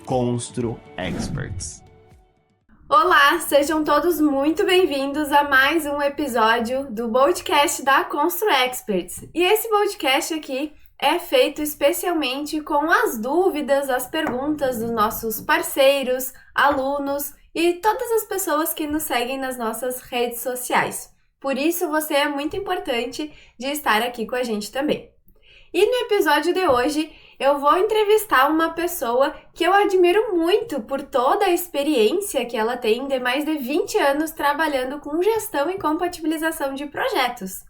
Constru Experts. Olá, sejam todos muito bem-vindos a mais um episódio do podcast da Constru Experts. E esse podcast aqui é feito especialmente com as dúvidas, as perguntas dos nossos parceiros, alunos e todas as pessoas que nos seguem nas nossas redes sociais. Por isso, você é muito importante de estar aqui com a gente também. E no episódio de hoje, eu vou entrevistar uma pessoa que eu admiro muito por toda a experiência que ela tem de mais de 20 anos trabalhando com gestão e compatibilização de projetos.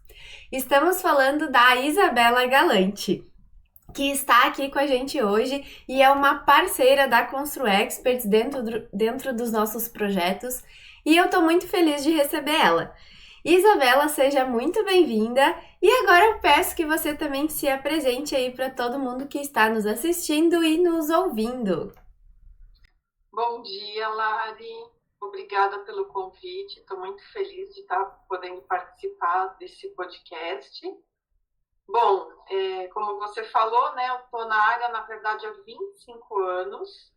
Estamos falando da Isabela Galante, que está aqui com a gente hoje e é uma parceira da Constru Experts dentro dos nossos projetos, e eu estou muito feliz de receber ela. Isabela, seja muito bem-vinda, e agora eu peço que você também se apresente aí para todo mundo que está nos assistindo e nos ouvindo. Bom dia, Lari. Obrigada pelo convite. Estou muito feliz de estar podendo participar desse podcast. Bom, como você falou, né, eu estou na área, na verdade, há 25 anos,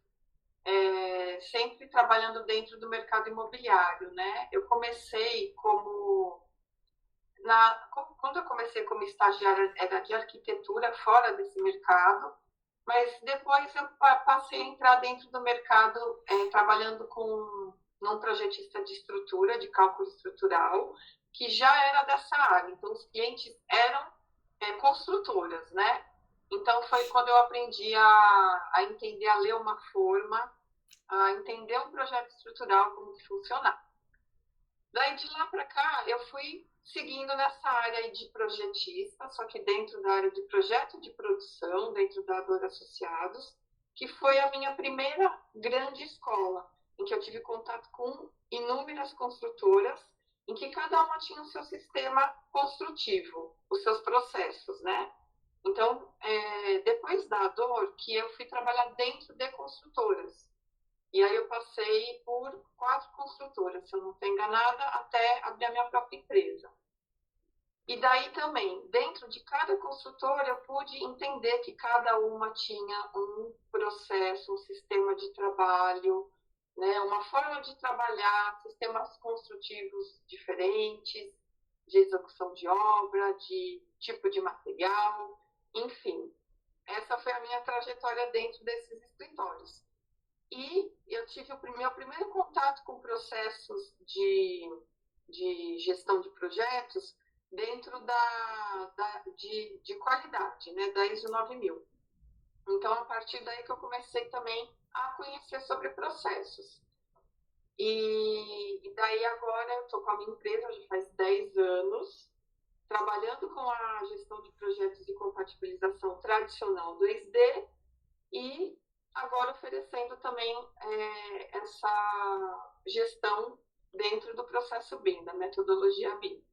sempre trabalhando dentro do mercado imobiliário, né? Eu comecei quando eu comecei como estagiária, era de arquitetura fora desse mercado, mas depois eu passei a entrar dentro do mercado, trabalhando num projetista de estrutura, de cálculo estrutural, que já era dessa área. Então, os clientes eram construtoras, né? Então, foi quando eu aprendi a entender, a ler uma forma, a entender um projeto estrutural, como que funcionava. Daí, de lá para cá, eu fui seguindo nessa área aí de projetista, só que dentro da área de projeto de produção, dentro da Dor Associados, que foi a minha primeira grande escola, em que eu tive contato com inúmeras construtoras, em que cada uma tinha o seu sistema construtivo, os seus processos, né? Então, depois da Dor, que eu fui trabalhar dentro de construtoras. E aí eu passei por 4 construtoras, se eu não estou enganada, até abrir a minha própria empresa. E daí também, dentro de cada construtora, eu pude entender que cada uma tinha um processo, um sistema de trabalho, né, uma forma de trabalhar, sistemas construtivos diferentes, de execução de obra, de tipo de material, enfim. Essa foi a minha trajetória dentro desses escritórios. E eu tive o meu primeiro contato com processos de gestão de projetos dentro de qualidade, né, da ISO 9000. Então, a partir daí que eu comecei também a conhecer sobre processos. E daí agora eu estou com a minha empresa, já faz 10 anos, trabalhando com a gestão de projetos de compatibilização tradicional 2D e agora oferecendo também essa gestão dentro do processo BIM, da metodologia BIM.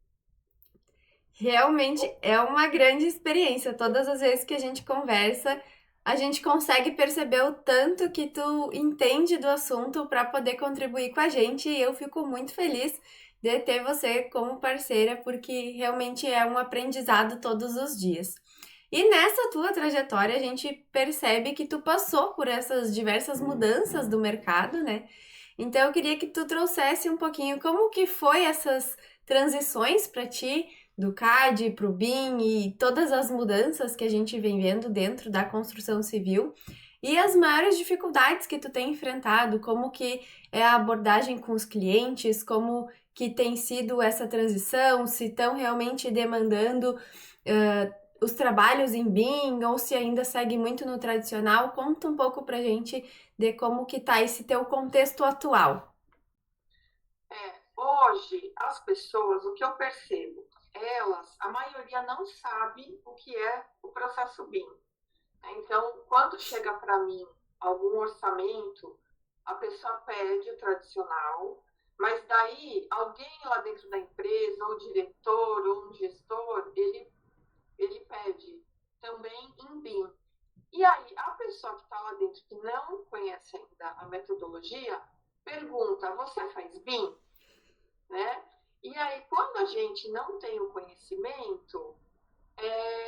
Realmente é uma grande experiência. Todas as vezes que a gente conversa, a gente consegue perceber o tanto que tu entende do assunto para poder contribuir com a gente, e eu fico muito feliz de ter você como parceira, porque realmente é um aprendizado todos os dias. E nessa tua trajetória, a gente percebe que tu passou por essas diversas mudanças do mercado, né? Então eu queria que tu trouxesse um pouquinho como que foi essas transições para ti, do CAD para o BIM e todas as mudanças que a gente vem vendo dentro da construção civil, e as maiores dificuldades que tu tem enfrentado, como que é a abordagem com os clientes, como que tem sido essa transição, se estão realmente demandando os trabalhos em BIM ou se ainda segue muito no tradicional. Conta um pouco pra gente de como que tá esse teu contexto atual. Hoje, as pessoas, o que eu percebo, a maioria não sabe o que é o processo BIM. Então, quando chega para mim algum orçamento, a pessoa pede o tradicional, mas daí alguém lá dentro da empresa, ou diretor, ou um gestor, ele pede também em BIM. E aí, a pessoa que está lá dentro, que não conhece ainda a metodologia, pergunta, você faz BIM? Né? E aí, quando a gente não tem o conhecimento,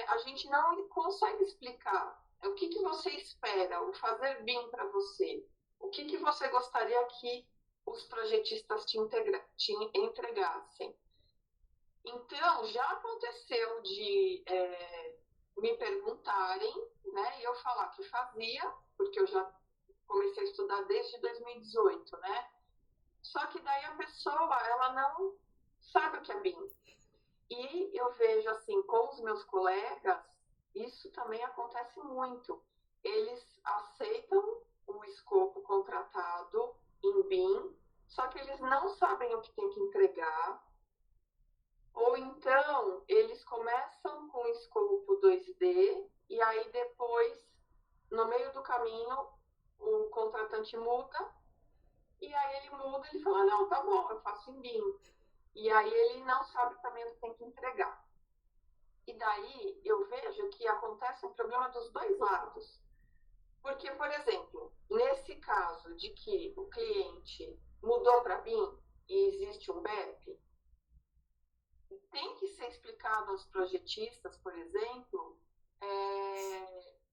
a gente não consegue explicar O que que você espera? O fazer BIM para você? O que que você gostaria que os projetistas te entregassem? Então, já aconteceu de me perguntarem, né, e eu falar que fazia, porque eu já comecei a estudar desde 2018, né? Só que daí a pessoa, ela não sabe o que é BIM. E eu vejo, assim, com os meus colegas, isso também acontece muito. Eles aceitam o escopo contratado em BIM, só que eles não sabem o que tem que entregar. Ou então, eles começam com o escopo 2D e aí depois, no meio do caminho, o contratante muda e aí ele muda e ele fala, não, tá bom, eu faço em BIM. E aí ele não sabe também o que tem que entregar. E daí eu vejo que acontece um problema dos dois lados. Porque, por exemplo, nesse caso de que o cliente mudou para BIM e existe um BEP, tem que ser explicado aos projetistas, por exemplo,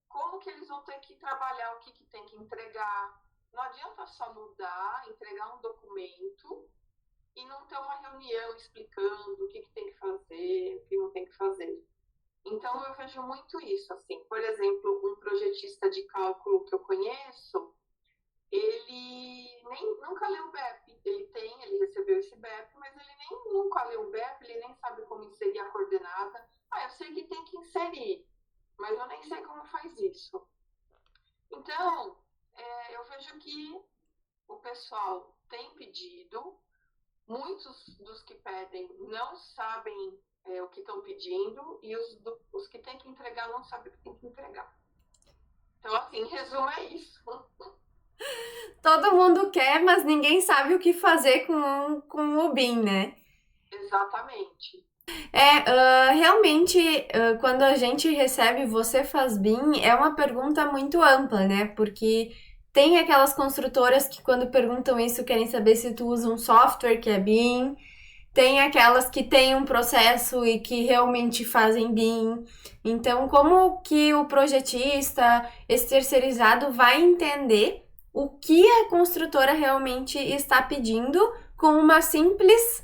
como que eles vão ter que trabalhar, o que que tem que entregar. Não adianta só mudar, entregar um documento e não ter uma reunião explicando o que que tem que fazer, o que não tem que fazer. Então, eu vejo muito isso, assim. Por exemplo, um projetista de cálculo que eu conheço, ele nunca leu o BEP. Ele recebeu esse BEP, mas ele nunca leu o BEP, ele nem sabe como inserir a coordenada. Eu sei que tem que inserir, mas eu nem sei como faz isso. Então, eu vejo que o pessoal tem pedido, muitos dos que pedem não sabem o que estão pedindo e os que têm que entregar não sabem o que tem que entregar. Então, assim, em resumo, é isso. Todo mundo quer, mas ninguém sabe o que fazer com o BIM, né? Exatamente. Realmente, quando a gente recebe "você faz BIM", é uma pergunta muito ampla, né? Porque tem aquelas construtoras que quando perguntam isso querem saber se tu usa um software que é BIM, tem aquelas que têm um processo e que realmente fazem BIM. Então, como que o projetista, esse terceirizado, vai entender o que a construtora realmente está pedindo com uma simples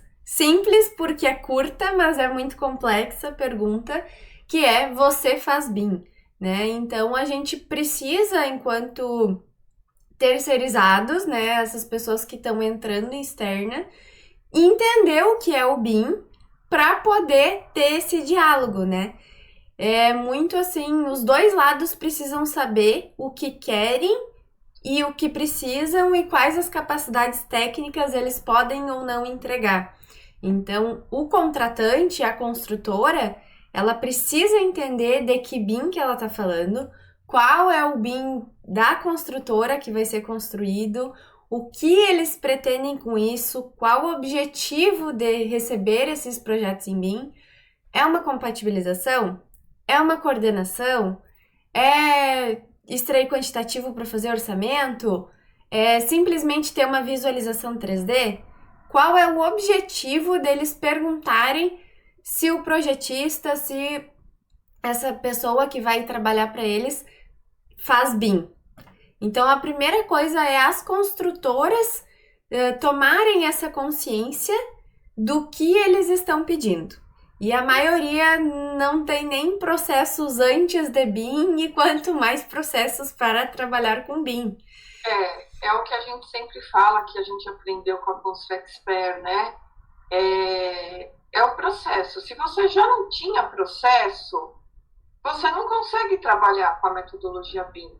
porque é curta, mas é muito complexa pergunta, que é "você faz BIM", né? Então, a gente precisa, enquanto terceirizados, né, essas pessoas que estão entrando em externa, entender o que é o BIM para poder ter esse diálogo, né? É muito assim, os dois lados precisam saber o que querem e o que precisam e quais as capacidades técnicas eles podem ou não entregar. Então, o contratante, a construtora, ela precisa entender de que BIM que ela está falando, qual é o BIM da construtora que vai ser construído, o que eles pretendem com isso, qual o objetivo de receber esses projetos em BIM. É uma compatibilização? É uma coordenação? É extrair quantitativo para fazer orçamento? É simplesmente ter uma visualização 3D? Qual é o objetivo deles perguntarem se o projetista, se essa pessoa que vai trabalhar para eles faz BIM? Então, a primeira coisa é as construtoras tomarem essa consciência do que eles estão pedindo. E a maioria não tem nem processos antes de BIM e quanto mais processos para trabalhar com BIM. É o que a gente sempre fala, que a gente aprendeu com a ConstruExpert, né? É o processo. Se você já não tinha processo, você não consegue trabalhar com a metodologia BIM.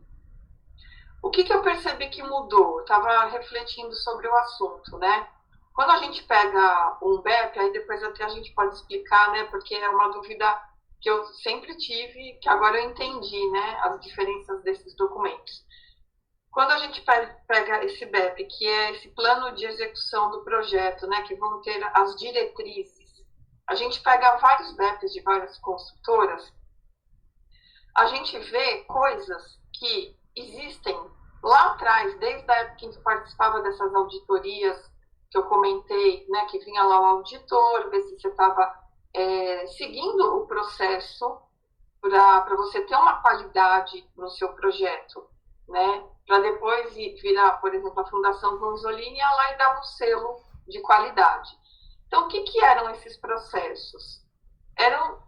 O que eu percebi que mudou? Eu estava refletindo sobre o assunto, né? Quando a gente pega um BEP, aí depois até a gente pode explicar, né? Porque é uma dúvida que eu sempre tive, que agora eu entendi, né? As diferenças desses documentos. Quando a gente pega esse BEP, que é esse plano de execução do projeto, né? Que vão ter as diretrizes. A gente pega vários BEPs de várias construtoras, a gente vê coisas que existem lá atrás, desde a época em que eu participava dessas auditorias que eu comentei, né, que vinha lá o auditor, ver se você estava seguindo o processo, para você ter uma qualidade no seu projeto, né? Para depois virar, por exemplo, a Fundação Gonzolini ia lá e dar um selo de qualidade. Então, o que eram esses processos? Eram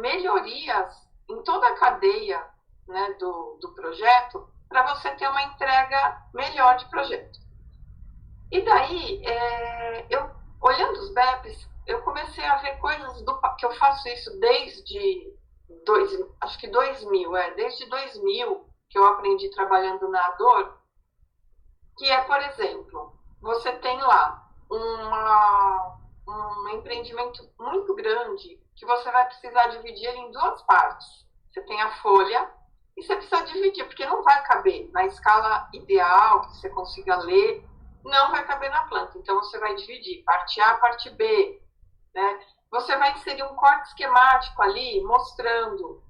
melhorias em toda a cadeia, né, do projeto, para você ter uma entrega melhor de projeto. E daí, olhando os BEPs, eu comecei a ver coisas que eu faço isso desde 2000, desde 2000 que eu aprendi trabalhando na Ador, que é, por exemplo, você tem lá um empreendimento muito grande que você vai precisar dividir ele em duas partes. Você tem a folha e você precisa dividir, porque não vai caber na escala ideal que você consiga ler, não vai caber na planta. Então, você vai dividir parte A, parte B, né? Você vai inserir um corte esquemático ali, mostrando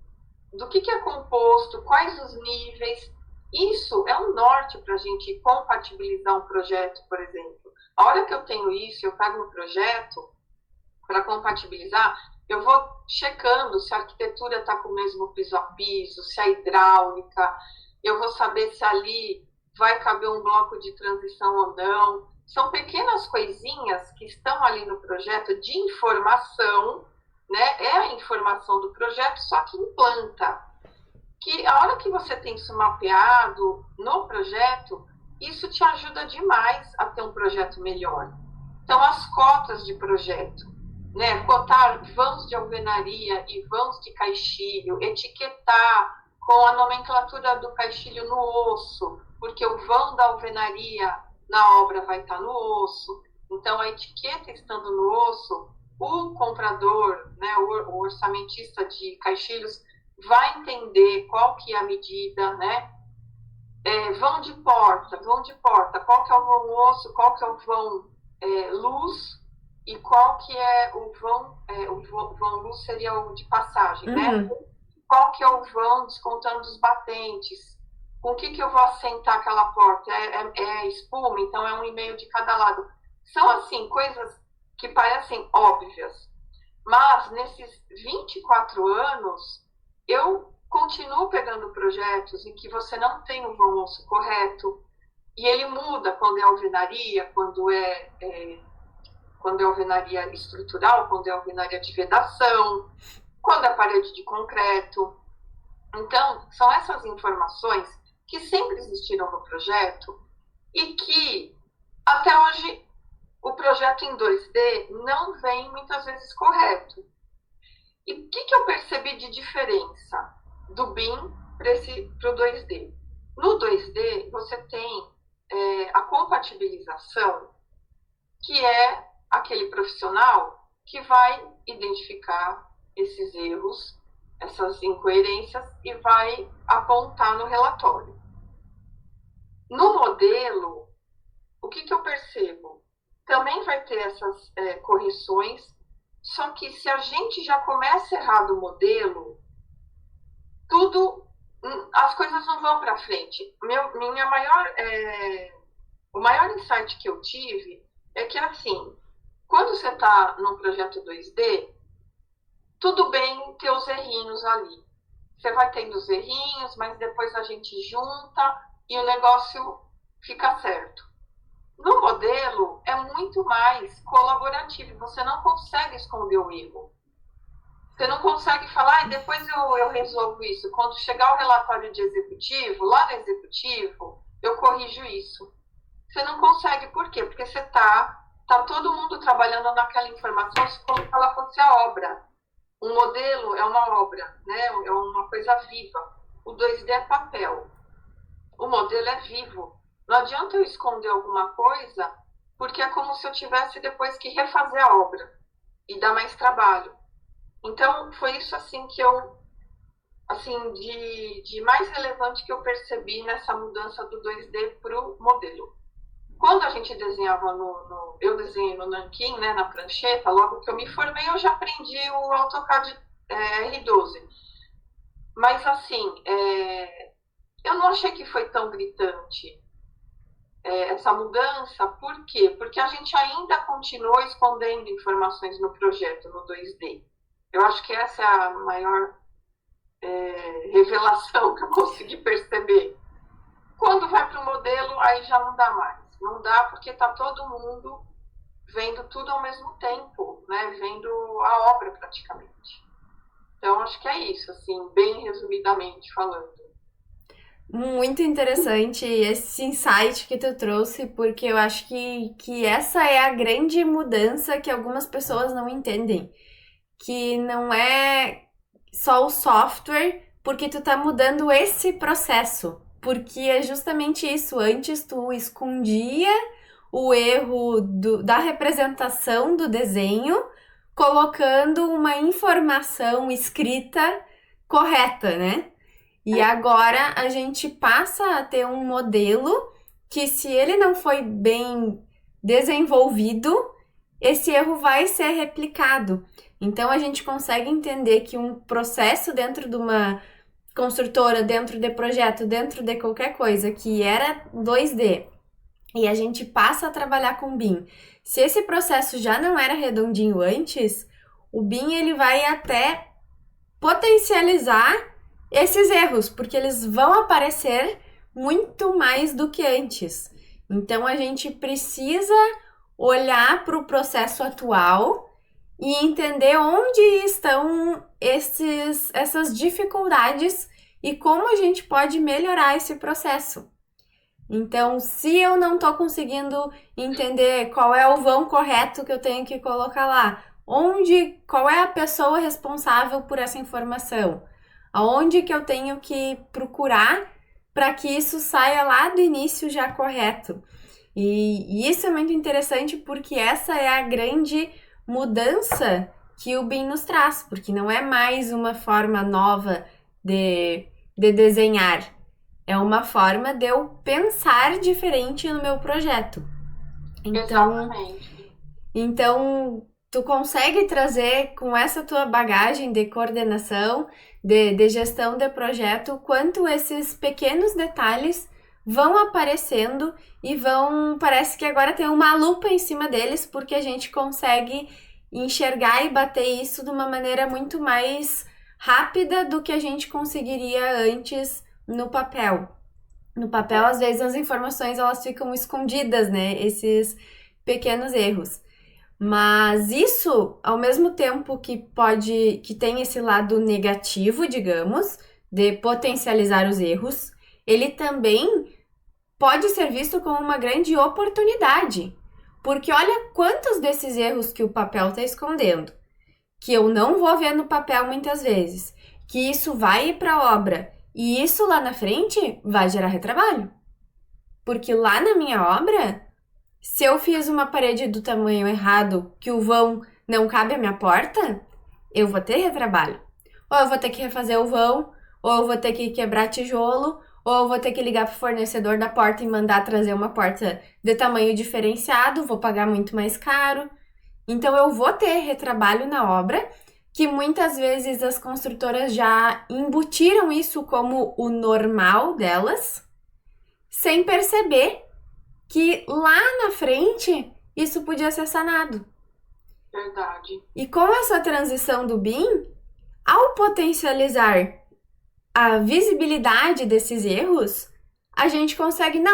do que é composto, quais os níveis. Isso é um norte para a gente compatibilizar um projeto, por exemplo. A hora que eu tenho isso, eu pego um projeto para compatibilizar, eu vou checando se a arquitetura está com o mesmo piso a piso, se a hidráulica, eu vou saber se ali vai caber um bloco de transição ou não. São pequenas coisinhas que estão ali no projeto de informação, né? É a informação do projeto, só que em planta. Que a hora que você tem isso mapeado no projeto, isso te ajuda demais a ter um projeto melhor. Então, as cotas de projeto, né? Cotar vãos de alvenaria e vãos de caixilho, etiquetar com a nomenclatura do caixilho no osso, porque o vão da alvenaria na obra vai estar no osso. Então, a etiqueta estando no osso, o comprador, né, o orçamentista de caixilhos, vai entender qual que é a medida, né? Vão de porta, qual que é o vão osso, qual que é o vão luz e qual que é o vão luz seria o de passagem, né? Qual que é o vão descontando os batentes, com o que eu vou assentar aquela porta, é espuma, então é 1,5 de cada lado. São, assim, coisas que parecem óbvias, mas nesses 24 anos, eu continuo pegando projetos em que você não tem o vão osso correto, e ele muda quando é alvenaria, quando é alvenaria estrutural, quando é alvenaria de vedação, quando é parede de concreto. Então, são essas informações que sempre existiram no projeto e que, até hoje, o projeto em 2D não vem muitas vezes correto. E o que eu percebi de diferença do BIM para o 2D? No 2D, você tem a compatibilização, que é aquele profissional que vai identificar esses erros, essas incoerências, e vai apontar no relatório. No modelo, o que eu percebo? Também vai ter essas correções, só que se a gente já começa errado o modelo, as coisas não vão para frente. O maior insight que eu tive é que, assim, quando você está num projeto 2D, tudo bem ter os errinhos ali. Você vai tendo os errinhos, mas depois a gente junta e o negócio fica certo. No modelo, é muito mais colaborativo. Você não consegue esconder o erro. Você não consegue falar, depois eu resolvo isso. Quando chegar o relatório de executivo, lá no executivo, eu corrijo isso. Você não consegue, por quê? Porque você tá todo mundo trabalhando naquela informação como se ela fosse a obra. Um modelo é uma obra, né? É uma coisa viva. O 2D é papel. O modelo é vivo. Não adianta eu esconder alguma coisa, porque é como se eu tivesse depois que refazer a obra e dar mais trabalho. Então, foi isso assim que eu, assim, de mais relevante que eu percebi nessa mudança do 2D para o modelo. Quando a gente desenhava eu desenhei no Nanquim, né, na prancheta, logo que eu me formei, eu já aprendi o AutoCAD R12. Mas, assim, eu não achei que foi tão gritante essa mudança. Por quê? Porque a gente ainda continuou escondendo informações no projeto, no 2D. Eu acho que essa é a maior revelação que eu consegui perceber. Quando vai para o modelo, aí já não dá mais. Não dá porque está todo mundo vendo tudo ao mesmo tempo, né? Vendo a obra praticamente. Então, acho que é isso, assim, bem resumidamente falando. Muito interessante esse insight que tu trouxe, porque eu acho que essa é a grande mudança que algumas pessoas não entendem. Que não é só o software, porque tu tá mudando esse processo. Porque é justamente isso. Antes tu escondia o erro da representação do desenho, colocando uma informação escrita correta, né? E agora a gente passa a ter um modelo que, se ele não foi bem desenvolvido, esse erro vai ser replicado. Então a gente consegue entender que um processo dentro de uma construtora, dentro de projeto, dentro de qualquer coisa que era 2D e a gente passa a trabalhar com BIM. Se esse processo já não era redondinho antes, o BIM ele vai até potencializar esses erros, porque eles vão aparecer muito mais do que antes. Então a gente precisa olhar para o processo atual e entender onde estão essas dificuldades e como a gente pode melhorar esse processo. Então, se eu não estou conseguindo entender qual é o vão correto que eu tenho que colocar lá, qual é a pessoa responsável por essa informação, aonde que eu tenho que procurar para que isso saia lá do início já correto. E isso é muito interessante porque essa é a grande mudança que o BIM nos traz, porque não é mais uma forma nova de desenhar, é uma forma de eu pensar diferente no meu projeto. Então tu consegue trazer com essa tua bagagem de coordenação, de gestão de projeto, quanto esses pequenos detalhes vão aparecendo e parece que agora tem uma lupa em cima deles, porque a gente consegue enxergar e bater isso de uma maneira muito mais rápida do que a gente conseguiria antes no papel. No papel, às vezes, as informações elas ficam escondidas, né? Esses pequenos erros. Mas isso, ao mesmo tempo que tem esse lado negativo, digamos, de potencializar os erros, ele também pode ser visto como uma grande oportunidade. Porque olha quantos desses erros que o papel está escondendo, que eu não vou ver no papel muitas vezes, que isso vai ir para a obra, e isso lá na frente vai gerar retrabalho. Porque lá na minha obra, se eu fiz uma parede do tamanho errado, que o vão não cabe à minha porta, eu vou ter retrabalho. Ou eu vou ter que refazer o vão, ou eu vou ter que quebrar tijolo, ou eu vou ter que ligar para o fornecedor da porta e mandar trazer uma porta de tamanho diferenciado, vou pagar muito mais caro. Então eu vou ter retrabalho na obra, que muitas vezes as construtoras já embutiram isso como o normal delas, sem perceber que lá na frente isso podia ser sanado. Verdade. E com essa transição do BIM, ao potencializar a visibilidade desses erros, a gente consegue,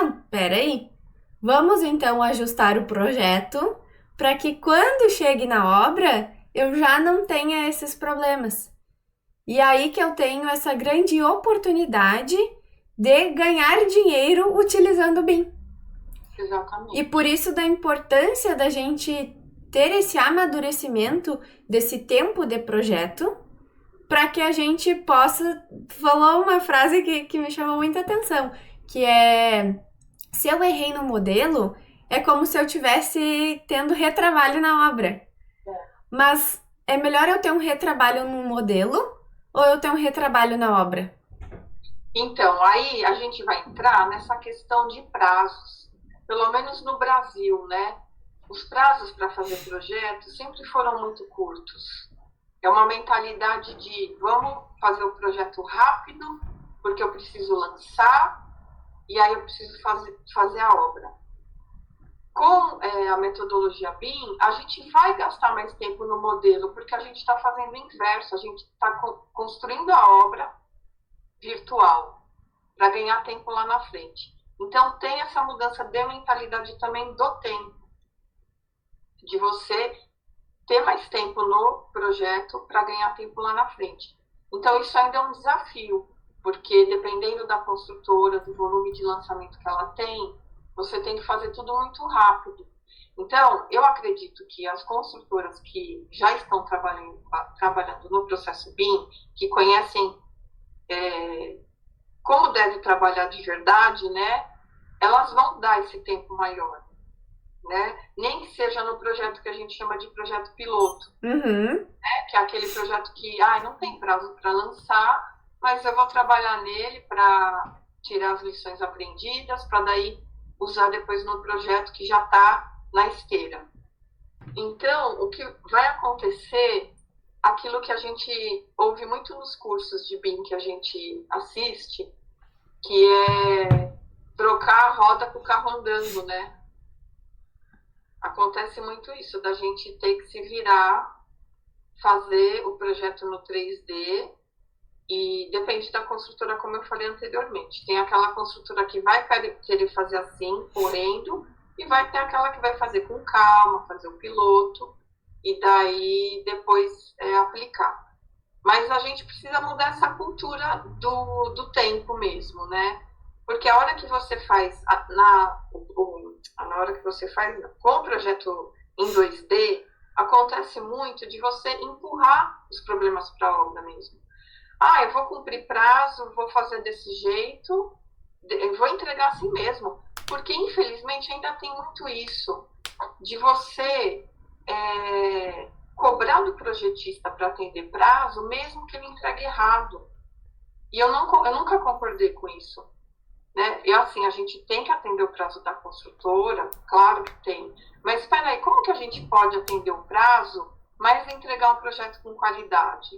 vamos então ajustar o projeto para que quando chegue na obra, eu já não tenha esses problemas. E aí que eu tenho essa grande oportunidade de ganhar dinheiro utilizando o BIM. Exatamente. E por isso da importância da gente ter esse amadurecimento desse tempo de projeto, para que a gente possa... Falou uma frase que me chamou muita atenção, que é: se eu errei no modelo, é como se eu tivesse tendo retrabalho na obra. Mas é melhor eu ter um retrabalho no modelo ou eu ter um retrabalho na obra? Então, aí a gente vai entrar nessa questão de prazos. Pelo menos no Brasil, né? Os prazos para fazer projetos sempre foram muito curtos. É uma mentalidade de vamos fazer o projeto rápido, porque eu preciso lançar, e aí eu preciso fazer a obra. Com a metodologia BIM, a gente vai gastar mais tempo no modelo, porque a gente está fazendo o inverso, a gente está construindo a obra virtual para ganhar tempo lá na frente. Então, tem essa mudança de mentalidade também do tempo, de você ter mais tempo no projeto para ganhar tempo lá na frente. Então, isso ainda é um desafio, porque dependendo da construtora, do volume de lançamento que ela tem, você tem que fazer tudo muito rápido. Então, eu acredito que as construtoras que já estão trabalhando no processo BIM, que conhecem como deve trabalhar de verdade, né, elas vão dar esse tempo maior, né? Nem que seja no projeto que a gente chama de projeto piloto, né, que é aquele projeto que não tem prazo para lançar, mas eu vou trabalhar nele para tirar as lições aprendidas, para daí usar depois no projeto que já está na esteira. Então, o que vai acontecer, aquilo que a gente ouve muito nos cursos de BIM que a gente assiste, que é trocar a roda com o carro andando, né? Acontece muito isso, da gente ter que se virar, fazer o projeto no 3D, e depende da construtora, como eu falei anteriormente. Tem aquela construtora que vai querer fazer assim, correndo, e vai ter aquela que vai fazer com calma, fazer o piloto, e daí depois aplicar. Mas a gente precisa mudar essa cultura do tempo mesmo, né? Porque a hora que você faz, na hora que você faz com o projeto em 2D, acontece muito de você empurrar os problemas para a obra mesmo. Eu vou cumprir prazo, vou fazer desse jeito, eu vou entregar assim mesmo. Porque, infelizmente, ainda tem muito isso, de você cobrar do projetista para atender prazo, mesmo que ele entregue errado. E eu nunca concordei com isso, né? E assim, a gente tem que atender o prazo da construtora, claro que tem. Mas espera aí, como que a gente pode atender o prazo, mas entregar um projeto com qualidade?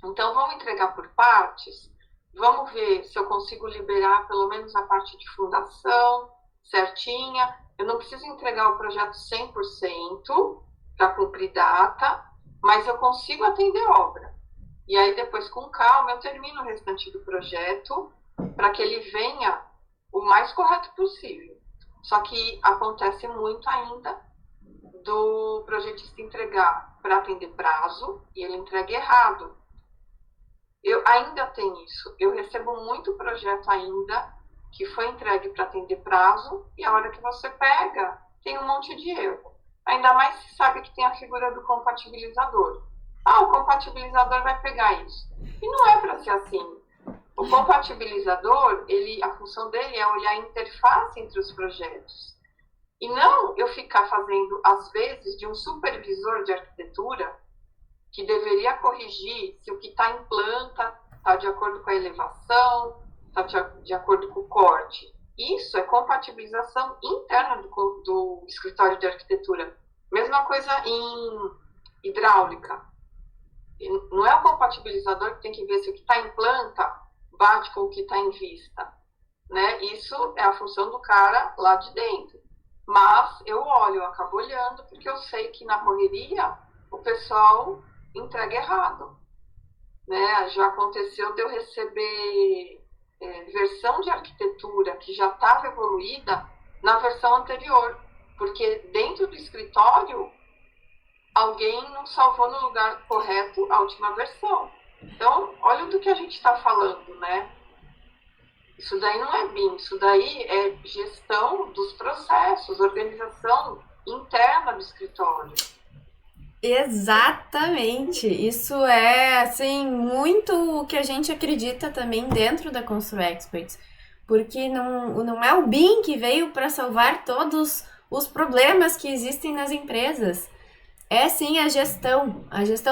Então, vamos entregar por partes, vamos ver se eu consigo liberar pelo menos a parte de fundação certinha. Eu não preciso entregar o projeto 100% para cumprir data, mas eu consigo atender obra. E aí, depois, com calma, eu termino o restante do projeto para que ele venha o mais correto possível. Só que acontece muito ainda do projetista entregar para atender prazo e ele entrega errado. Eu ainda tenho isso. Eu recebo muito projeto ainda que foi entregue para atender prazo e a hora que você pega, tem um monte de erro. Ainda mais se sabe que tem a figura do compatibilizador. O compatibilizador vai pegar isso. E não é para ser assim. O compatibilizador, a função dele é olhar a interface entre os projetos. E não eu ficar fazendo, às vezes, de um supervisor de arquitetura que deveria corrigir se o que está em planta está de acordo com a elevação, está de acordo com o corte. Isso é compatibilização interna do escritório de arquitetura. Mesma coisa em hidráulica. Não é o compatibilizador que tem que ver se o que está em planta bate com o que está em vista, né? Isso é a função do cara lá de dentro. Mas eu acabo olhando, porque eu sei que na correria o pessoal entrega errado, né? Já aconteceu de eu receber versão de arquitetura que já estava evoluída na versão anterior, porque dentro do escritório alguém não salvou no lugar correto a última versão. Então, olha do que a gente está falando, né? Isso daí não é BIM, isso daí é gestão dos processos, organização interna do escritório. Exatamente, isso é assim muito o que a gente acredita também dentro da Constru Experts, porque não é o BIM que veio para salvar todos os problemas que existem nas empresas. É sim a gestão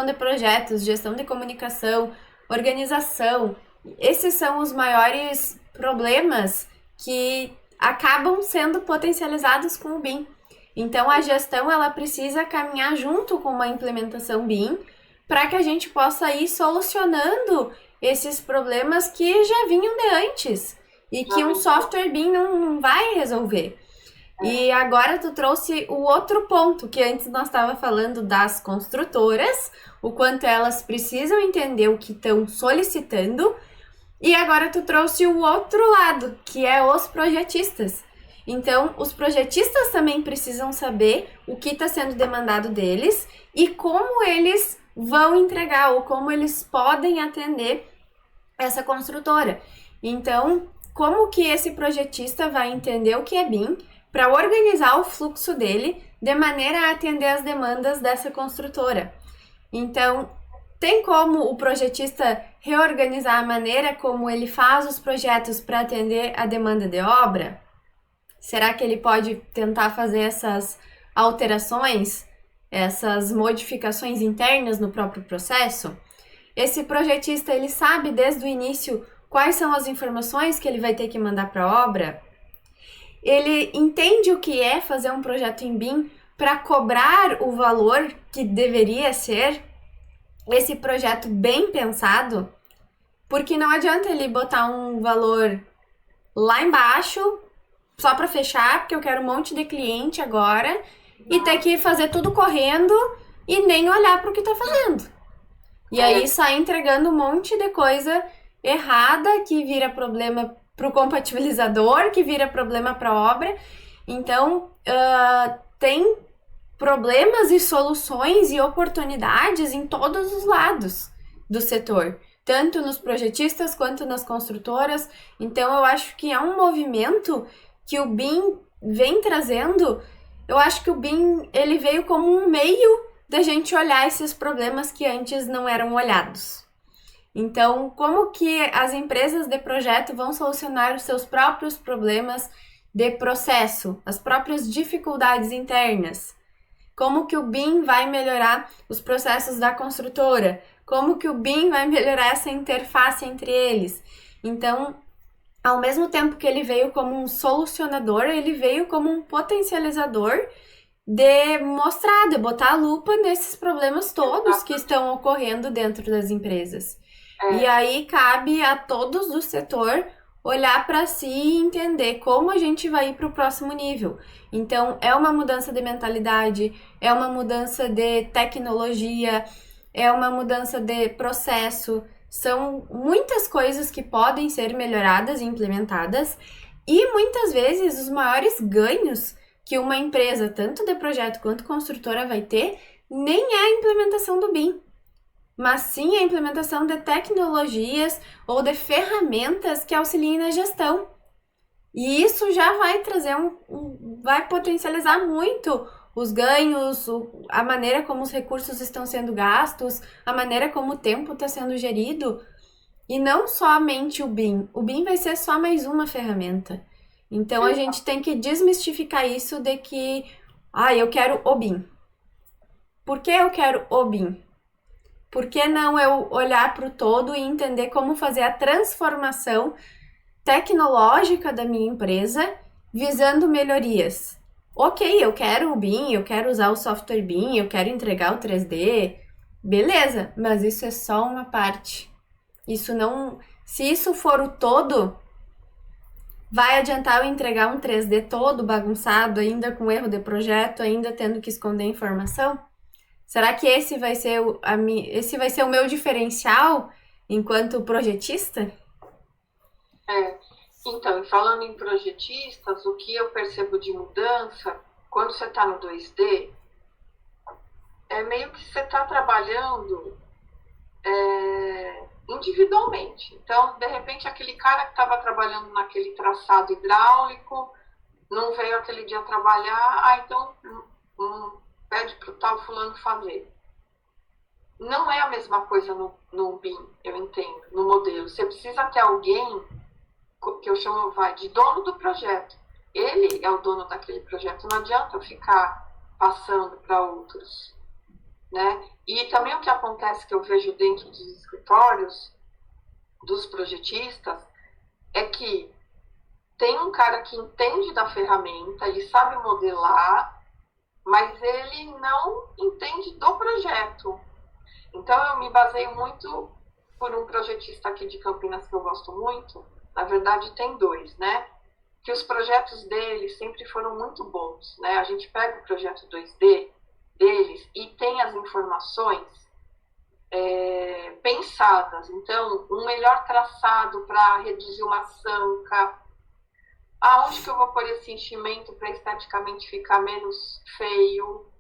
de projetos, gestão de comunicação, organização. Esses são os maiores problemas que acabam sendo potencializados com o BIM. Então, a gestão ela precisa caminhar junto com uma implementação BIM para que a gente possa ir solucionando esses problemas que já vinham de antes e que um software BIM não vai resolver. E agora tu trouxe o outro ponto, que antes nós estava falando das construtoras, o quanto elas precisam entender o que estão solicitando, e agora tu trouxe o outro lado, que é os projetistas. Então, os projetistas também precisam saber o que está sendo demandado deles e como eles vão entregar ou como eles podem atender essa construtora. Então, como que esse projetista vai entender o que é BIM para organizar o fluxo dele de maneira a atender as demandas dessa construtora. Então, tem como o projetista reorganizar a maneira como ele faz os projetos para atender a demanda de obra? Será que ele pode tentar fazer essas alterações, essas modificações internas no próprio processo? Esse projetista, ele sabe desde o início quais são as informações que ele vai ter que mandar para a obra? Ele entende o que é fazer um projeto em BIM para cobrar o valor que deveria ser esse projeto bem pensado? Porque não adianta ele botar um valor lá embaixo só para fechar, porque eu quero um monte de cliente agora, e ter que fazer tudo correndo e nem olhar para o que está fazendo. E aí sai entregando um monte de coisa errada que vira problema para o compatibilizador, que vira problema para a obra. Então, tem problemas e soluções e oportunidades em todos os lados do setor, tanto nos projetistas quanto nas construtoras. Então, eu acho que é um movimento que o BIM vem trazendo. Eu acho que o BIM ele veio como um meio da gente olhar esses problemas que antes não eram olhados. Então, como que as empresas de projeto vão solucionar os seus próprios problemas de processo, as próprias dificuldades internas? Como que o BIM vai melhorar os processos da construtora? Como que o BIM vai melhorar essa interface entre eles? Então, ao mesmo tempo que ele veio como um solucionador, ele veio como um potencializador de mostrar, de botar a lupa nesses problemas todos que estão ocorrendo dentro das empresas. E aí cabe a todos do setor olhar para si e entender como a gente vai ir para o próximo nível. Então, é uma mudança de mentalidade, é uma mudança de tecnologia, é uma mudança de processo. São muitas coisas que podem ser melhoradas e implementadas, e muitas vezes os maiores ganhos que uma empresa, tanto de projeto quanto construtora, vai ter, nem é a implementação do BIM, mas sim a implementação de tecnologias ou de ferramentas que auxiliem na gestão. E isso já vai trazer vai potencializar muito os ganhos, a maneira como os recursos estão sendo gastos, a maneira como o tempo está sendo gerido. E não somente o BIM. O BIM vai ser só mais uma ferramenta. Então, a gente tem que desmistificar isso de que, eu quero o BIM. Por que eu quero o BIM? Por que não eu olhar para o todo e entender como fazer a transformação tecnológica da minha empresa visando melhorias? Ok, eu quero o BIM, eu quero usar o software BIM, eu quero entregar o 3D, beleza, mas isso é só uma parte. Isso não, se isso for o todo, vai adiantar eu entregar um 3D todo bagunçado, ainda com erro de projeto, ainda tendo que esconder informação? Será que esse vai ser o meu diferencial enquanto projetista? Então, falando em projetistas, o que eu percebo de mudança, quando você está no 2D, é meio que você está trabalhando individualmente. Então, de repente, aquele cara que estava trabalhando naquele traçado hidráulico, não veio aquele dia trabalhar, então pede para o tal fulano fazer. Não é a mesma coisa no BIM, eu entendo, no modelo. Você precisa ter alguém, que eu chamo de dono do projeto. Ele é o dono daquele projeto, não adianta eu ficar passando para outros, né? E também o que acontece, que eu vejo dentro dos escritórios dos projetistas, é que tem um cara que entende da ferramenta, ele sabe modelar, mas ele não entende do projeto. Então, eu me baseio muito por um projetista aqui de Campinas que eu gosto muito. Na verdade, tem dois, né? que os projetos deles sempre foram muito bons, né? A gente pega o projeto 2D deles e tem as informações pensadas. Então, um melhor traçado para reduzir uma sanca, aonde que eu vou pôr esse enchimento para esteticamente ficar menos feio,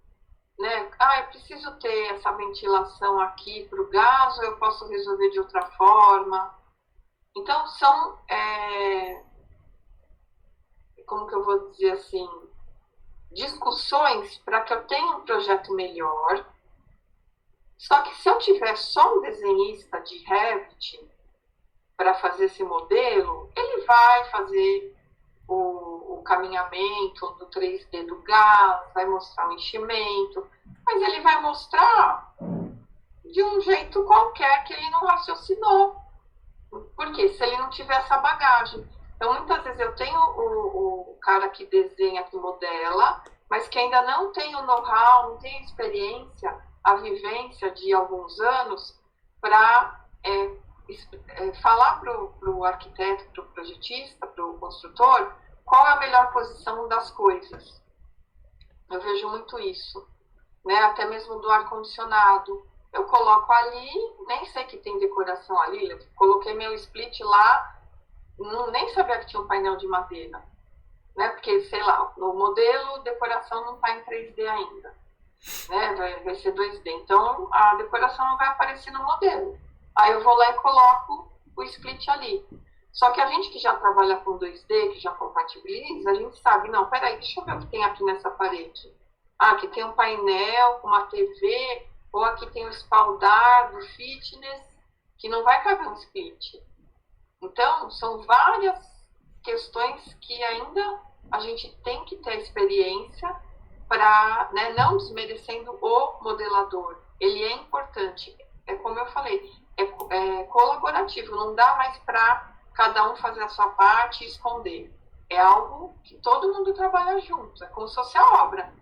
né? Eu preciso ter essa ventilação aqui para o gás, ou eu posso resolver de outra forma. Então, são, como que eu vou dizer assim, discussões para que eu tenha um projeto melhor. Só que se eu tiver só um desenhista de Revit para fazer esse modelo, ele vai fazer o caminhamento do 3D do gás, vai mostrar o enchimento, mas ele vai mostrar de um jeito qualquer que ele não raciocinou. Por quê? Se ele não tiver essa bagagem. Então, muitas vezes eu tenho o cara que desenha, que modela, mas que ainda não tem o know-how, não tem a experiência, a vivência de alguns anos para falar para o arquiteto, para o projetista, para o construtor, qual é a melhor posição das coisas. Eu vejo muito isso, né? Até mesmo do ar-condicionado. Eu coloco ali, nem sei que tem decoração ali, eu coloquei meu split lá, nem sabia que tinha um painel de madeira, né? Porque, sei lá, no modelo, decoração não está em 3D ainda, né? Vai ser 2D. Então, a decoração não vai aparecer no modelo. Aí eu vou lá e coloco o split ali. Só que a gente que já trabalha com 2D, que já compatibiliza, a gente sabe, não, peraí, deixa eu ver o que tem aqui nessa parede. Aqui tem um painel com uma TV, ou aqui tem o espaldar do fitness, que não vai caber um split. Então, são várias questões que ainda a gente tem que ter experiência para, né, não desmerecendo o modelador. Ele é importante. É como eu falei, é colaborativo, não dá mais para cada um fazer a sua parte e esconder. É algo que todo mundo trabalha junto, é como se fosse a obra.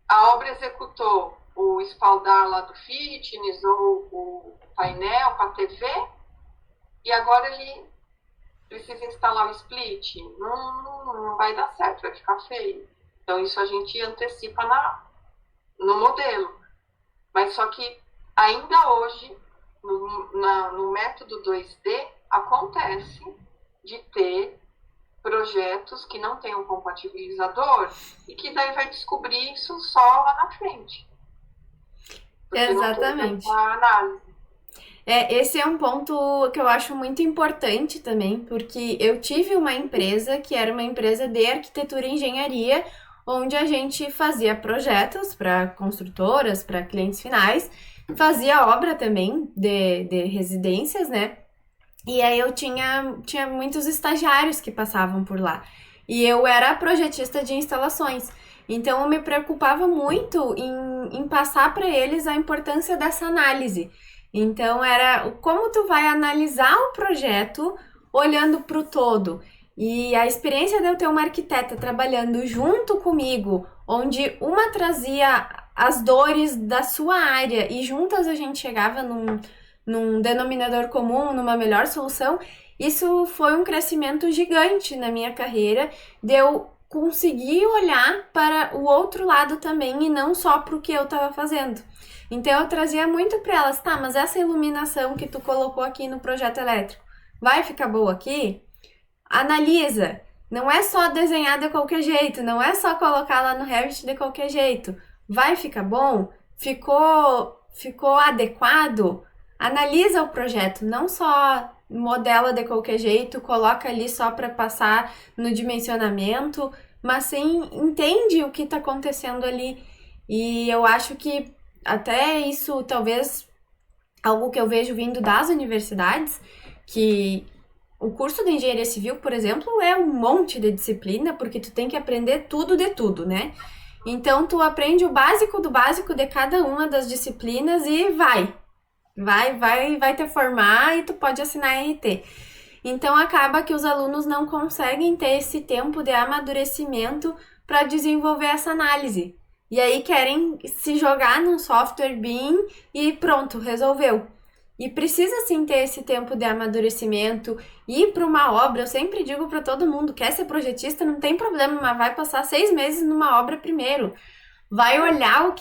A obra executou o espaldar lá do fitness ou o painel com a TV e agora ele precisa instalar o split. Não vai dar certo, vai ficar feio. Então isso a gente antecipa no modelo. Mas só que ainda hoje, no método 2D, acontece de ter projetos que não têm um compatibilizador e que daí vai descobrir isso só lá na frente. Exatamente. A análise. Esse é um ponto que eu acho muito importante também, porque eu tive uma empresa que era uma empresa de arquitetura e engenharia, onde a gente fazia projetos para construtoras, para clientes finais, fazia obra também de residências, né? E aí eu tinha muitos estagiários que passavam por lá. E eu era projetista de instalações. Então eu me preocupava muito em passar para eles a importância dessa análise. Então era como tu vai analisar o projeto olhando para o todo. E a experiência de eu ter uma arquiteta trabalhando junto comigo, onde uma trazia as dores da sua área e juntas a gente chegava num denominador comum, numa melhor solução, isso foi um crescimento gigante na minha carreira, de eu conseguir olhar para o outro lado também e não só para o que eu estava fazendo. Então eu trazia muito para elas, tá, mas essa iluminação que tu colocou aqui no projeto elétrico, vai ficar boa aqui? Analisa, não é só desenhar de qualquer jeito, não é só colocar lá no Revit de qualquer jeito, vai ficar bom? Ficou adequado? Analisa o projeto, não só modela de qualquer jeito, coloca ali só para passar no dimensionamento, mas sim entende o que está acontecendo ali. E eu acho que até isso, talvez, algo que eu vejo vindo das universidades, que o curso de engenharia civil, por exemplo, é um monte de disciplina, porque tu tem que aprender tudo de tudo, né? Então, tu aprende o básico do básico de cada uma das disciplinas e vai te formar e tu pode assinar RT. Então, acaba que os alunos não conseguem ter esse tempo de amadurecimento para desenvolver essa análise. E aí querem se jogar num software BIM e pronto, resolveu. E precisa sim ter esse tempo de amadurecimento. Ir para uma obra, eu sempre digo para todo mundo, quer ser projetista, não tem problema, mas vai passar 6 meses numa obra primeiro. Vai olhar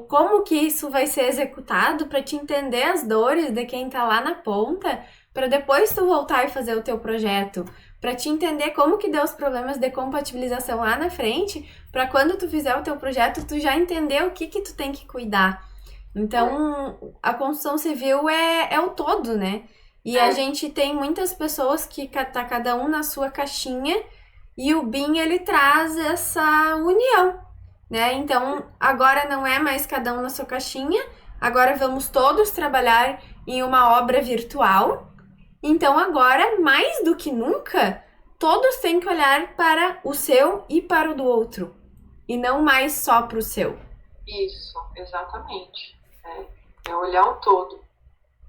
como que isso vai ser executado para te entender as dores de quem tá lá na ponta, para depois tu voltar e fazer o teu projeto, para te entender como que deu os problemas de compatibilização lá na frente, para quando tu fizer o teu projeto, tu já entender o que tu tem que cuidar. Então, a construção civil é o todo, né? E a gente tem muitas pessoas que tá cada um na sua caixinha, e o BIM, ele traz essa união, né? Então, agora não é mais cada um na sua caixinha, agora vamos todos trabalhar em uma obra virtual. Então, agora, mais do que nunca, todos têm que olhar para o seu e para o do outro, e não mais só para o seu. Isso, exatamente. É olhar o todo.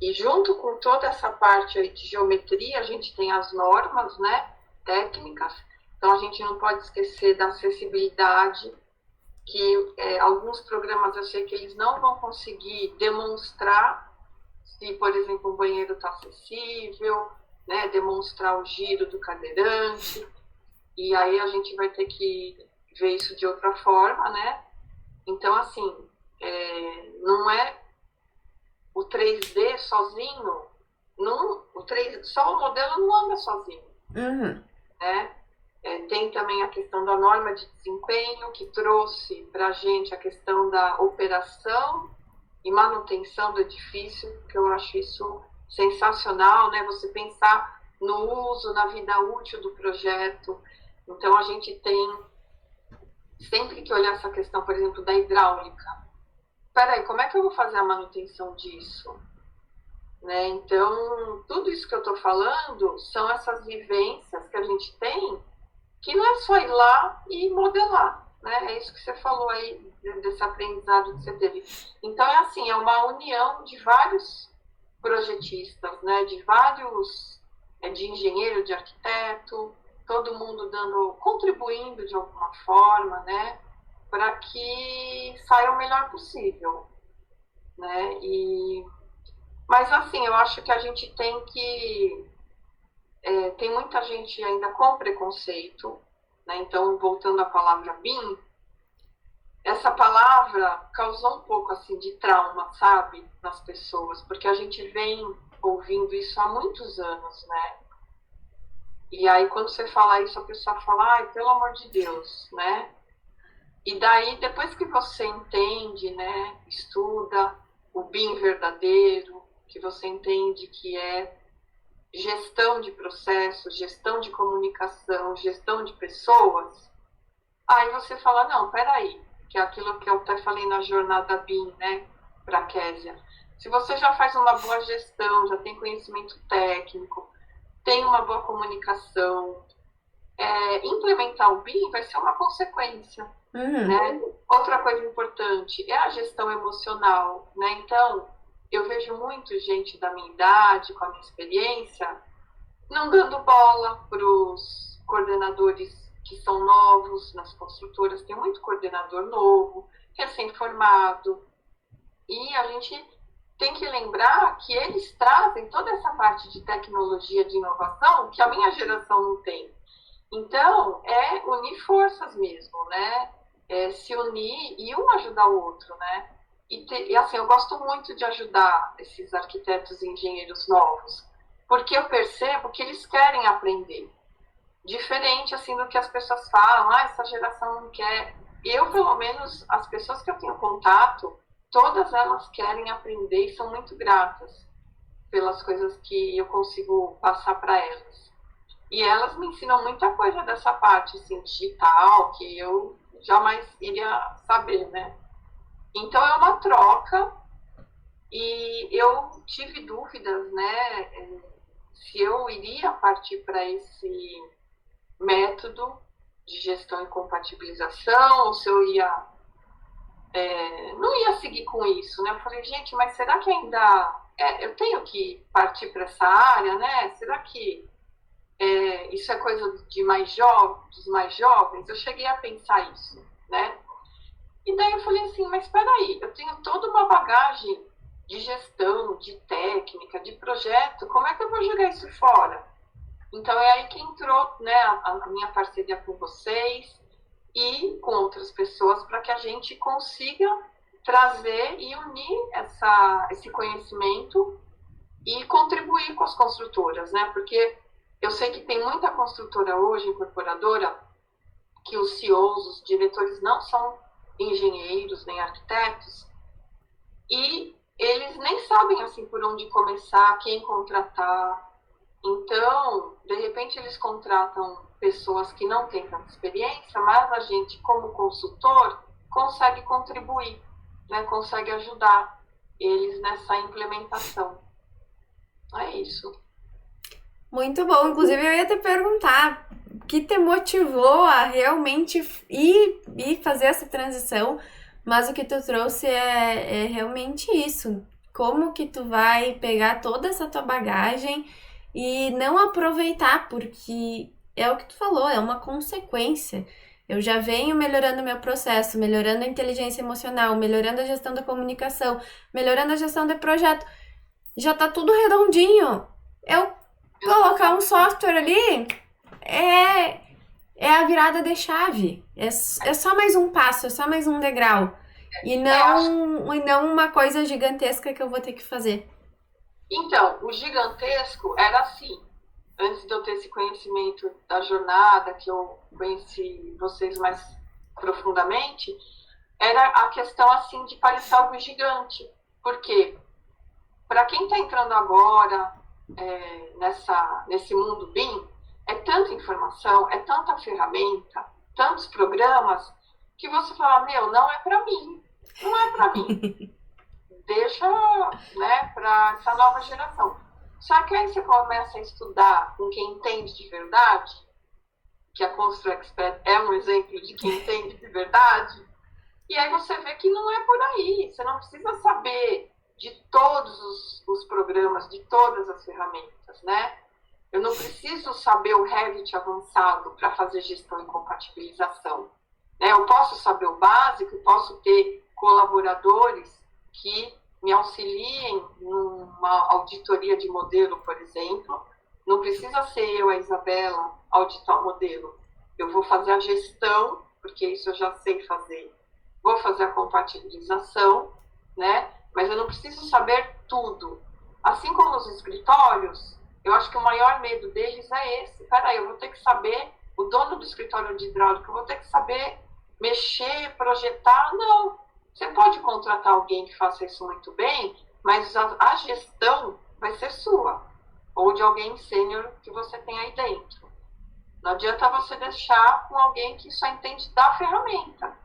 E junto com toda essa parte aí de geometria, a gente tem as normas, né, técnicas. Então, a gente não pode esquecer da acessibilidade, que alguns programas eu sei que eles não vão conseguir demonstrar se, por exemplo, o banheiro está acessível, né, demonstrar o giro do cadeirante, e aí a gente vai ter que ver isso de outra forma, né? Então, assim, não é o 3D sozinho, só o modelo não anda sozinho, né? Tem também a questão da norma de desempenho, que trouxe para a gente a questão da operação e manutenção do edifício, que eu acho isso sensacional, né? Você pensar no uso, na vida útil do projeto. Então, a gente tem sempre que olhar essa questão, por exemplo, da hidráulica. Peraí, como é que eu vou fazer a manutenção disso? Né? Então, tudo isso que eu estou falando são essas vivências que a gente tem, que não é só ir lá e modelar, né? É isso que você falou aí, desse aprendizado que você teve. Então, é assim, é uma união de vários projetistas, né? De vários, de engenheiro, de arquiteto, todo mundo contribuindo de alguma forma, né? Para que saia o melhor possível, né? Mas, assim, eu acho que a gente tem que... tem muita gente ainda com preconceito, né? Então, voltando à palavra BIM, essa palavra causou um pouco assim de trauma, sabe, nas pessoas, porque a gente vem ouvindo isso há muitos anos, né? E aí, quando você fala isso, a pessoa fala, ai, pelo amor de Deus, né? E daí, depois que você entende, né, estuda o BIM verdadeiro, que você entende que é gestão de processos, gestão de comunicação, gestão de pessoas, aí você fala, não, peraí, que é aquilo que eu até falei na jornada BIM, né, para a Késia. Se você já faz uma boa gestão, já tem conhecimento técnico, tem uma boa comunicação, implementar o BIM vai ser uma consequência. Né? Outra coisa importante é a gestão emocional, né? Então, eu vejo muito gente da minha idade, com a minha experiência, não dando bola para os coordenadores que são novos nas construtoras. Tem muito coordenador novo, recém-formado, e a gente tem que lembrar que eles trazem toda essa parte de tecnologia, de inovação, que a minha geração não tem. Então, é unir forças mesmo, né? Se unir e um ajudar o outro, né? E assim, eu gosto muito de ajudar esses arquitetos e engenheiros novos, porque eu percebo que eles querem aprender. Diferente, assim, do que as pessoas falam, essa geração não quer. Eu, pelo menos, as pessoas que eu tenho contato, todas elas querem aprender e são muito gratas pelas coisas que eu consigo passar para elas. E elas me ensinam muita coisa dessa parte, assim, digital, que eu jamais iria saber, né? Então, é uma troca, e eu tive dúvidas, né, se eu iria partir para esse método de gestão e compatibilização, ou se eu não ia seguir com isso, né? Eu falei, gente, mas será que ainda eu tenho que partir para essa área, né? Será que isso é coisa de dos mais jovens? Eu cheguei a pensar isso, né? E daí eu falei assim, mas espera aí, eu tenho toda uma bagagem de gestão, de técnica, de projeto, como é que eu vou jogar isso fora? Então é aí que entrou, né, a minha parceria com vocês e com outras pessoas para que a gente consiga trazer e unir esse conhecimento e contribuir com as construtoras, né? Porque eu sei que tem muita construtora hoje, incorporadora, que os CEOs, os diretores não são engenheiros nem arquitetos e eles nem sabem assim por onde começar, quem contratar. Então, de repente eles contratam pessoas que não têm tanta experiência, mas a gente, como consultor, consegue contribuir, né? Consegue ajudar eles nessa implementação. É isso. Muito bom. Inclusive, eu ia te perguntar o que te motivou a realmente ir fazer essa transição, mas o que tu trouxe é realmente isso. Como que tu vai pegar toda essa tua bagagem e não aproveitar, porque é o que tu falou, é uma consequência. Eu já venho melhorando o meu processo, melhorando a inteligência emocional, melhorando a gestão da comunicação, melhorando a gestão do projeto. Já tá tudo redondinho. Eu colocar um software ali é a virada de chave. É só mais um passo, é só mais um degrau. E não uma coisa gigantesca que eu vou ter que fazer. Então, o gigantesco era assim. Antes de eu ter esse conhecimento da jornada, que eu conheci vocês mais profundamente, era a questão assim de parecer algo gigante. Por quê? Para quem está entrando agora nesse mundo BIM, é tanta informação, é tanta ferramenta, tantos programas, que você fala, não é para mim, não é para mim. Deixa, né, para essa nova geração. Só que aí você começa a estudar com quem entende de verdade, que a Constru Expert é um exemplo de quem entende de verdade, e aí você vê que não é por aí. Você não precisa saber de todos os programas, de todas as ferramentas, né? Eu não preciso saber o Revit avançado para fazer gestão e compatibilização, né? Eu posso saber o básico, eu posso ter colaboradores que me auxiliem numa auditoria de modelo, por exemplo. Não precisa ser eu, a Isabela, auditar o modelo. Eu vou fazer a gestão, porque isso eu já sei fazer. Vou fazer a compatibilização, né? Mas eu não preciso saber tudo. Assim como nos escritórios, eu acho que o maior medo deles é esse. Peraí, eu vou ter que saber, o dono do escritório de hidráulica, eu vou ter que saber mexer, projetar. Não. Você pode contratar alguém que faça isso muito bem, mas a gestão vai ser sua, ou de alguém sênior que você tem aí dentro. Não adianta você deixar com alguém que só entende da ferramenta.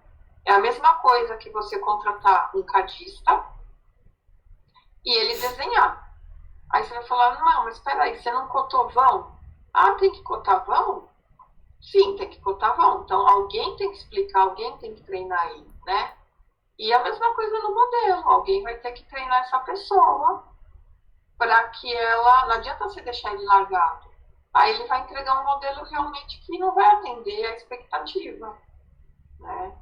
É a mesma coisa que você contratar um cadista e ele desenhar. Aí você vai falar, não, mas espera aí, você não cotou vão? Ah, tem que cotar vão? Sim, tem que cotar vão. Então, alguém tem que explicar, alguém tem que treinar aí, né? E a mesma coisa no modelo. Alguém vai ter que treinar essa pessoa para que ela... Não adianta você deixar ele largado. Aí ele vai entregar um modelo realmente que não vai atender a expectativa, né?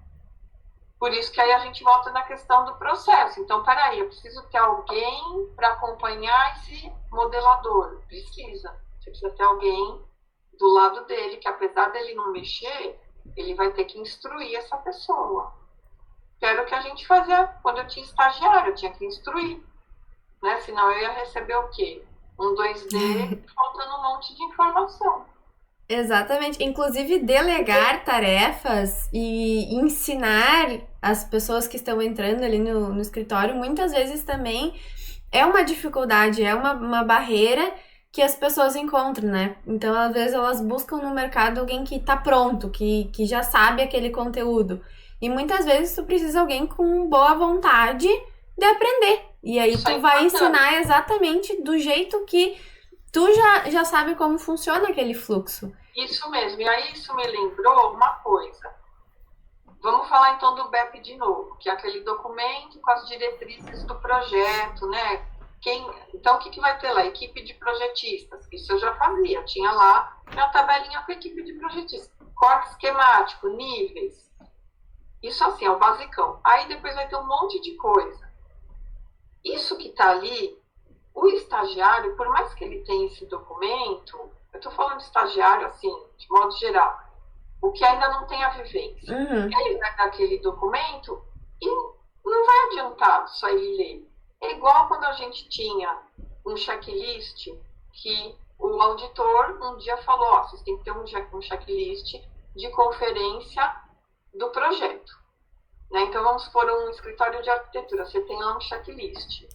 Por isso que aí a gente volta na questão do processo. Então, peraí, eu preciso ter alguém para acompanhar esse modelador. Precisa. Você precisa ter alguém do lado dele, que apesar dele não mexer, ele vai ter que instruir essa pessoa. Que era o que a gente fazia quando eu tinha estagiário, eu tinha que instruir, né? Senão eu ia receber o quê? Um 2D faltando um monte de informação. Exatamente. Inclusive, delegar tarefas e ensinar as pessoas que estão entrando ali no escritório, muitas vezes também é uma dificuldade, é uma barreira que as pessoas encontram, né? Então, às vezes, elas buscam no mercado alguém que tá pronto, que já sabe aquele conteúdo. E muitas vezes tu precisa de alguém com boa vontade de aprender. E aí tu vai ensinar exatamente do jeito que tu já sabe como funciona aquele fluxo. Isso mesmo. E aí isso me lembrou uma coisa. Vamos falar então do BEP de novo, que é aquele documento com as diretrizes do projeto, né? Então, o que vai ter lá? Equipe de projetistas. Isso eu já fazia. Tinha lá minha tabelinha com a equipe de projetistas. Corte esquemático, níveis. Isso assim, é o basicão. Aí depois vai ter um monte de coisa. Isso que está ali, o estagiário, por mais que ele tenha esse documento, eu estou falando de estagiário assim, de modo geral, o que ainda não tem a vivência. Ele vai dar aquele documento e não vai adiantar só ele ler. É igual quando a gente tinha um checklist que o auditor um dia falou, ó, vocês têm que ter um checklist de conferência do projeto. Né? Então, vamos supor um escritório de arquitetura, você tem lá um checklist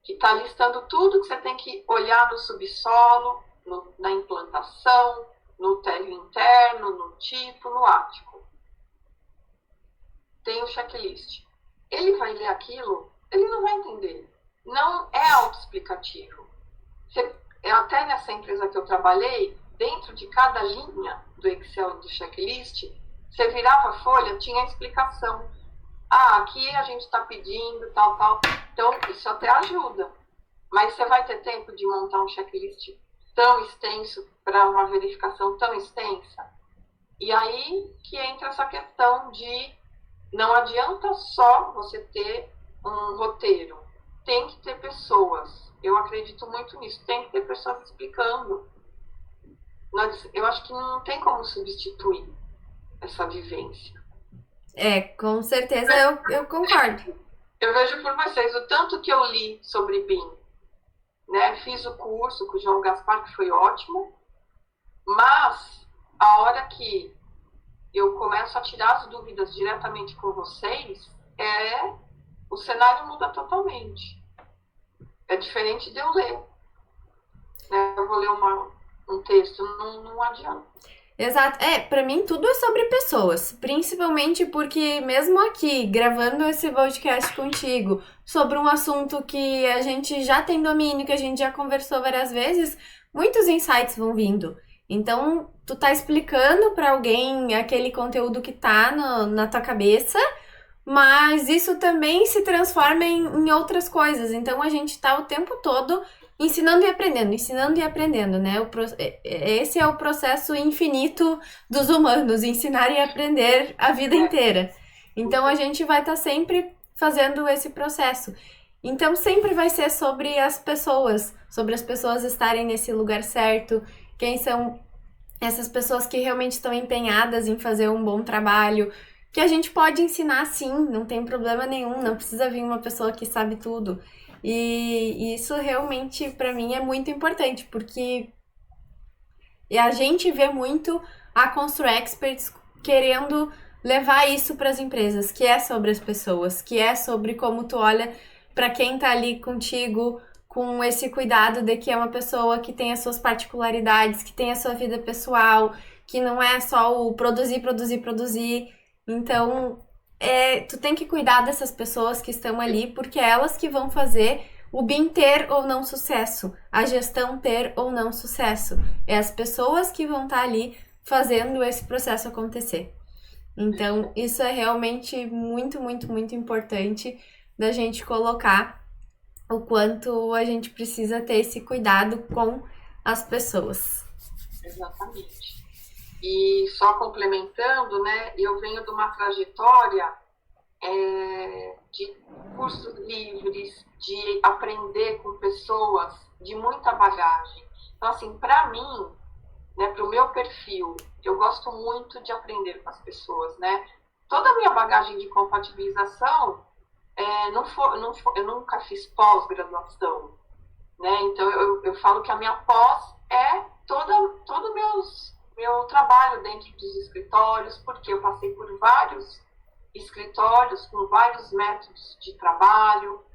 que está listando tudo que você tem que olhar no subsolo, na implantação, no térreo interno, no tipo, no ático. Tem o checklist. Ele vai ler aquilo, ele não vai entender. Não é autoexplicativo. Até nessa empresa que eu trabalhei, dentro de cada linha do Excel do checklist, você virava a folha, tinha a explicação. Ah, aqui a gente está pedindo, tal, tal. Então, isso até ajuda. Mas você vai ter tempo de montar um checklist tão extenso para uma verificação tão extensa? E aí que entra essa questão de não adianta só você ter um roteiro. Tem que ter pessoas. Eu acredito muito nisso. Tem que ter pessoas explicando. Eu acho que não tem como substituir essa vivência. Com certeza eu concordo. Eu vejo por vocês o tanto que eu li sobre BIM. Né? Fiz o curso com o João Gaspar, que foi ótimo. Mas a hora que eu começo a tirar as dúvidas diretamente com vocês, o cenário muda totalmente. É diferente de eu ler. Né? Eu vou ler um texto, não adianta. Exato. Pra mim tudo é sobre pessoas, principalmente porque mesmo aqui, gravando esse podcast contigo, sobre um assunto que a gente já tem domínio, que a gente já conversou várias vezes, muitos insights vão vindo. Então, tu tá explicando pra alguém aquele conteúdo que tá na tua cabeça, mas isso também se transforma em outras coisas. Então, a gente tá o tempo todo ensinando e aprendendo, né? Esse é o processo infinito dos humanos, ensinar e aprender a vida inteira. Então, a gente vai estar sempre fazendo esse processo. Então, sempre vai ser sobre as pessoas estarem nesse lugar certo, quem são essas pessoas que realmente estão empenhadas em fazer um bom trabalho, que a gente pode ensinar sim, não tem problema nenhum, não precisa vir uma pessoa que sabe tudo. E isso realmente, para mim, é muito importante, porque a gente vê muito a Constru Experts querendo levar isso para as empresas, que é sobre as pessoas, que é sobre como tu olha para quem tá ali contigo, com esse cuidado de que é uma pessoa que tem as suas particularidades, que tem a sua vida pessoal, que não é só o produzir. Então, tu tem que cuidar dessas pessoas que estão ali, porque é elas que vão fazer o BIM ter ou não sucesso, a gestão ter ou não sucesso. É as pessoas que vão estar ali fazendo esse processo acontecer. Então, isso é realmente muito, muito, muito importante da gente colocar o quanto a gente precisa ter esse cuidado com as pessoas. Exatamente. E só complementando, né, eu venho de uma trajetória de cursos livres, de aprender com pessoas de muita bagagem. Então, assim, para mim, né, para o meu perfil, eu gosto muito de aprender com as pessoas, né? Toda a minha bagagem de compatibilização, eu nunca fiz pós-graduação, né? Então, eu falo que a minha pós é todo meu trabalho dentro dos escritórios, porque eu passei por vários escritórios com vários métodos de trabalho,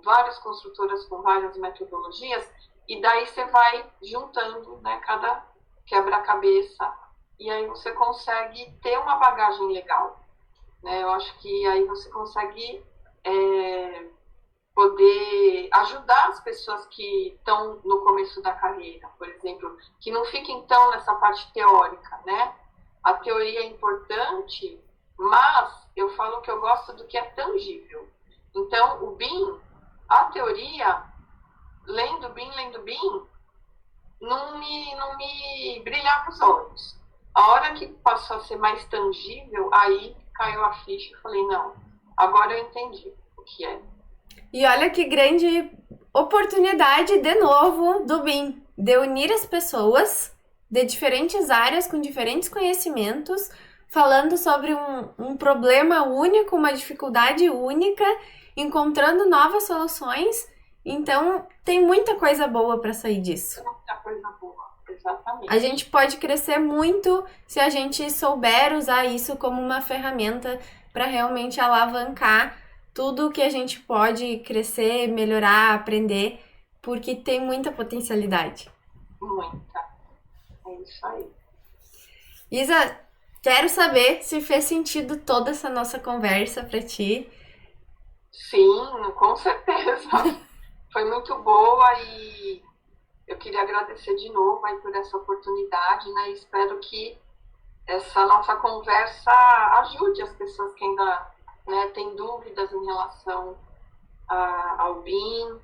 várias construtoras com várias metodologias, e daí você vai juntando, né, cada quebra-cabeça, e aí você consegue ter uma bagagem legal, né? Eu acho que aí você consegue poder ajudar as pessoas que estão no começo da carreira, por exemplo, que não fiquem tão nessa parte teórica, né? A teoria é importante, mas eu falo que eu gosto do que é tangível. Então, o BIM, a teoria, lendo BIM, não me brilhava os olhos. A hora que passou a ser mais tangível, aí caiu a ficha e falei, não, agora eu entendi o que é. E olha que grande oportunidade, de novo, do BIM, de unir as pessoas de diferentes áreas, com diferentes conhecimentos, falando sobre um problema único, uma dificuldade única, encontrando novas soluções. Então, tem muita coisa boa para sair disso. Muita coisa boa, exatamente. A gente pode crescer muito se a gente souber usar isso como uma ferramenta para realmente alavancar tudo que a gente pode crescer, melhorar, aprender, porque tem muita potencialidade. Muita. É isso aí. Isa, quero saber se fez sentido toda essa nossa conversa para ti. Sim, com certeza. Foi muito boa e eu queria agradecer de novo aí por essa oportunidade, né? Espero que essa nossa conversa ajude as pessoas que ainda, né, têm dúvidas em relação ao BIM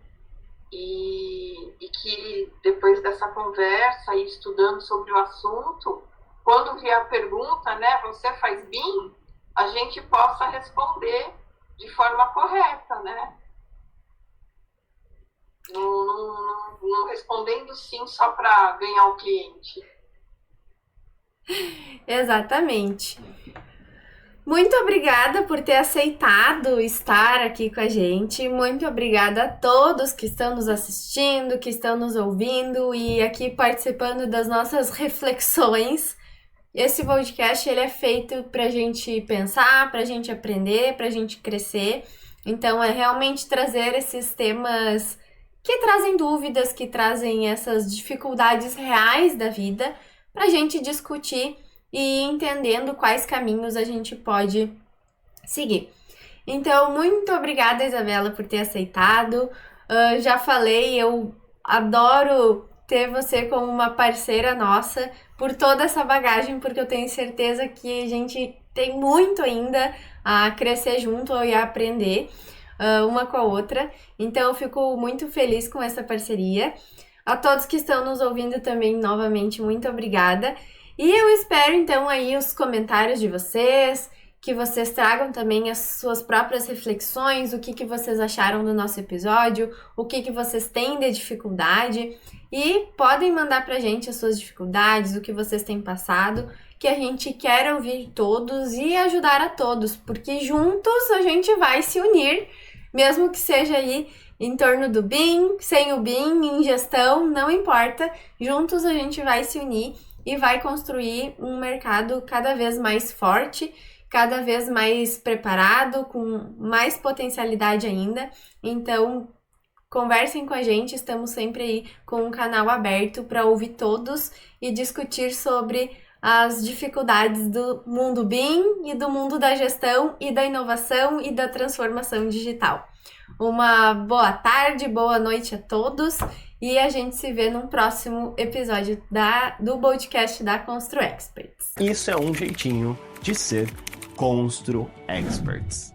e que depois dessa conversa e estudando sobre o assunto, quando vier a pergunta, né, você faz BIM, a gente possa responder de forma correta, né? Não respondendo sim só para ganhar o cliente. Exatamente. Muito obrigada por ter aceitado estar aqui com a gente. Muito obrigada a todos que estão nos assistindo, que estão nos ouvindo e aqui participando das nossas reflexões. Esse podcast ele é feito para a gente pensar, para a gente aprender, para a gente crescer. Então, é realmente trazer esses temas que trazem dúvidas, que trazem essas dificuldades reais da vida, para a gente discutir e ir entendendo quais caminhos a gente pode seguir. Então, muito obrigada, Isabela, por ter aceitado. Já falei, eu adoro ter você como uma parceira nossa por toda essa bagagem, porque eu tenho certeza que a gente tem muito ainda a crescer junto e a aprender uma com a outra. Então, eu fico muito feliz com essa parceria. A todos que estão nos ouvindo também, novamente, muito obrigada. E eu espero, então, aí os comentários de vocês, que vocês tragam também as suas próprias reflexões, o que vocês acharam do nosso episódio, o que vocês têm de dificuldade. E podem mandar pra gente as suas dificuldades, o que vocês têm passado, que a gente quer ouvir todos e ajudar a todos, porque juntos a gente vai se unir, mesmo que seja aí em torno do BIM, sem o BIM, em gestão, não importa, juntos a gente vai se unir e vai construir um mercado cada vez mais forte, cada vez mais preparado, com mais potencialidade ainda. Então, conversem com a gente, estamos sempre aí com um canal aberto para ouvir todos e discutir sobre as dificuldades do mundo BIM e do mundo da gestão e da inovação e da transformação digital. Uma boa tarde, boa noite a todos e a gente se vê num próximo episódio do podcast da Constru Experts. Isso é um jeitinho de ser Constru Experts.